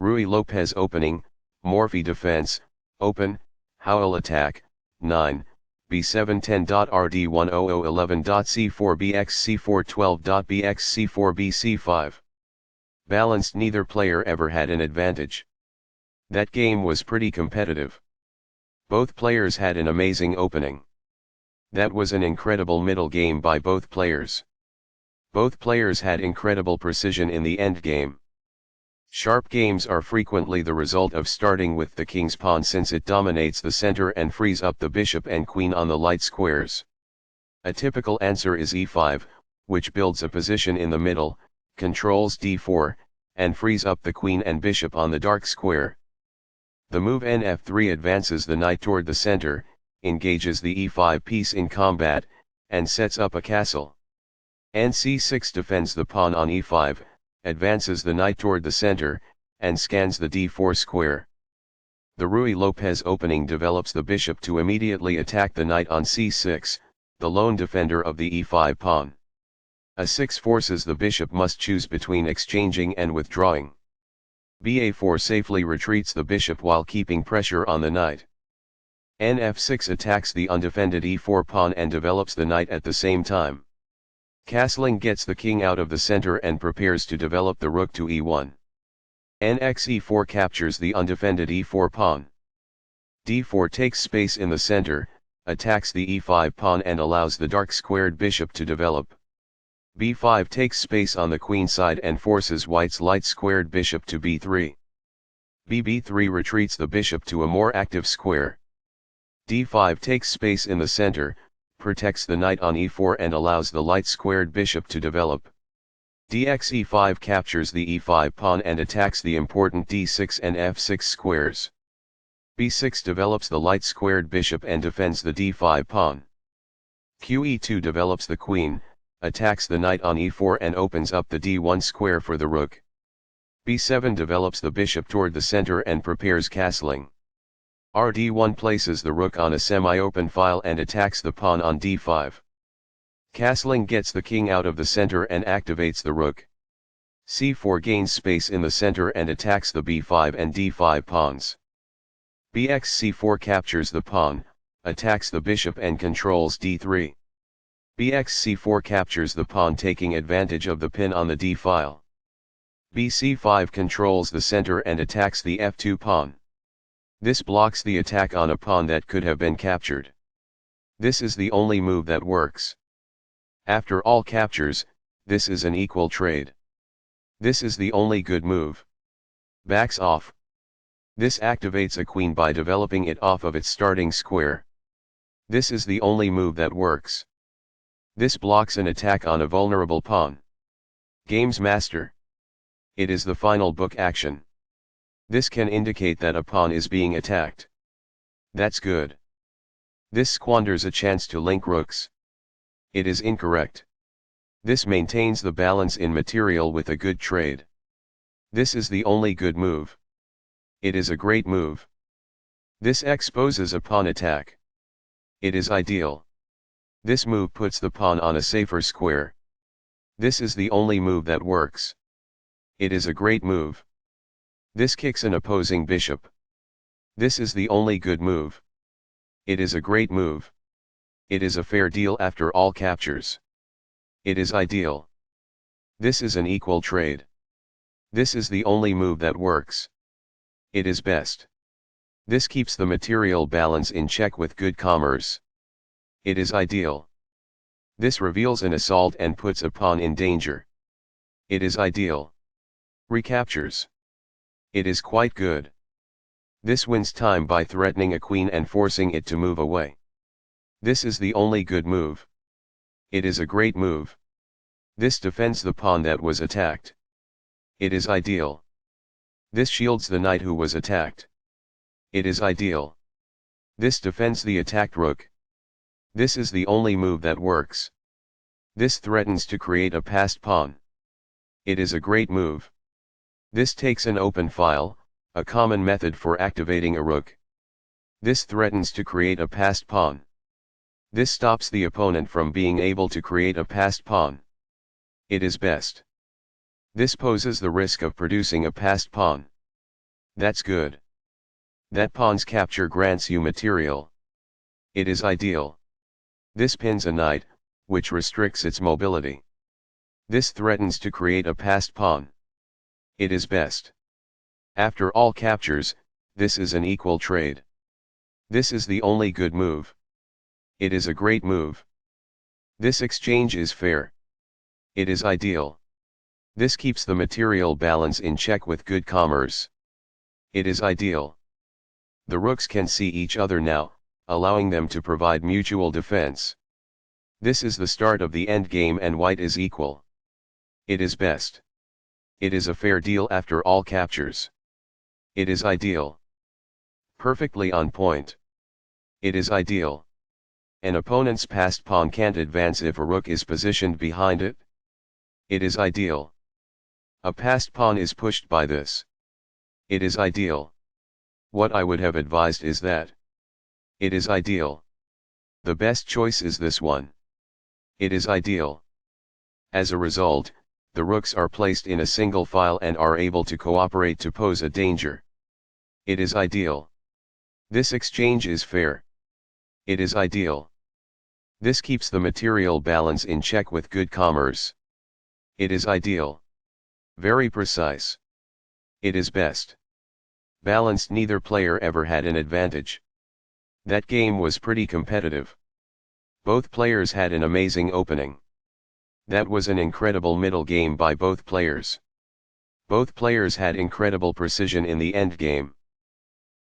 RRuy Lopez opening, Morphy defense, open, Howell attack, 9, B7 10.Rd1 0011.c4 bx c4 12.bx c4 bc5. Balanced, neither player ever had an advantage. That game was pretty competitive. Both players had an amazing opening. That was an incredible middle game by both players. Both players had incredible precision in the end game. Sharp games are frequently the result of starting with the king's pawn, since it dominates the center and frees up the bishop and queen on the light squares. A typical answer is e5, which builds a position in the middle, controls d4, and frees up the queen and bishop on the dark square. The move nf3 advances the knight toward the center, engages the e5 piece in combat, and sets up a castle. nc6 defends the pawn on e5, advances the knight toward the center, and scans the d4 square. The RRuy Lopez opening develops the bishop to immediately attack the knight on c6, the lone defender of the e5 pawn. a6 forces the bishop must choose between exchanging and withdrawing. ba4 safely retreats the bishop while keeping pressure on the knight. nf6 attacks the undefended e4 pawn and develops the knight at the same time. Castling gets the king out of the center and prepares to develop the rook to e1. nx-e4 captures the undefended e4 pawn. d4 takes space in the center, attacks the e5 pawn and allows the dark squared bishop to develop. b5 takes space on the queen side and forces white's light squared bishop to b3. bb3 retreats the bishop to a more active square. d5 takes space in the center, protects the knight on e4 and allows the light squared bishop to develop. dx-e5 captures the e5 pawn and attacks the important d6 and f6 squares. b6 develops the light squared bishop and defends the d5 pawn. qe2 develops the queen, attacks the knight on e4 and opens up the d1 square for the rook. b7 develops the bishop toward the center and prepares castling. rd1 places the rook on a semi-open file and attacks the pawn on d5. Castling gets the king out of the center and activates the rook. c4 gains space in the center and attacks the b5 and d5 pawns. bx-c4 captures the pawn, attacks the bishop and controls d3. bx-c4 captures the pawn, taking advantage of the pin on the d-file. bc5 controls the center and attacks the f2 pawn. This blocks the attack on a pawn that could have been captured. This is the only move that works. After all captures, this is an equal trade. This is the only good move. Backs off. This activates a queen by developing it off of its starting square. This is the only move that works. This blocks an attack on a vulnerable pawn. Games master. It is the final book action. This can indicate that a pawn is being attacked. That's good. This squanders a chance to link rooks. It is incorrect. This maintains the balance in material with a good trade. This is the only good move. It is a great move. This exposes a pawn attack. It is ideal. This move puts the pawn on a safer square. This is the only move that works. It is a great move. This kicks an opposing bishop. This is the only good move. It is a great move. It is a fair deal after all captures. It is ideal. This is an equal trade. This is the only move that works. It is best. This keeps the material balance in check with good commerce. It is ideal. This reveals an assault and puts a pawn in danger. It is ideal. Recaptures. It is quite good. This wins time by threatening a queen and forcing it to move away. This is the only good move. It is a great move. This defends the pawn that was attacked. It is ideal. This shields the knight who was attacked. It is ideal. This defends the attacked rook. This is the only move that works. This threatens to create a passed pawn. It is a great move. This takes an open file, a common method for activating a rook. This threatens to create a passed pawn. This stops the opponent from being able to create a passed pawn. It is best. This poses the risk of producing a passed pawn. That's good. That pawn's capture grants you material. It is ideal. This pins a knight, which restricts its mobility. This threatens to create a passed pawn. It is best. After all captures, this is an equal trade. This is the only good move. It is a great move. This exchange is fair. It is ideal. This keeps the material balance in check with good commerce. It is ideal. The rooks can see each other now, allowing them to provide mutual defense. This is the start of the endgame and white is equal. It is best. It is a fair deal after all captures. It is ideal. Perfectly on point. It is ideal. An opponent's passed pawn can't advance if a rook is positioned behind it. It is ideal. A passed pawn is pushed by this. It is ideal. What I would have advised is that. It is ideal. The best choice is this one. It is ideal. As a result, the rooks are placed in a single file and are able to cooperate to pose a danger. It is ideal. This exchange is fair. It is ideal. This keeps the material balance in check with good commerce. It is ideal. Very precise. It is best. Balanced. Neither player ever had an advantage. That game was pretty competitive. Both players had an amazing opening. That was an incredible middle game by both players. Both players had incredible precision in the endgame.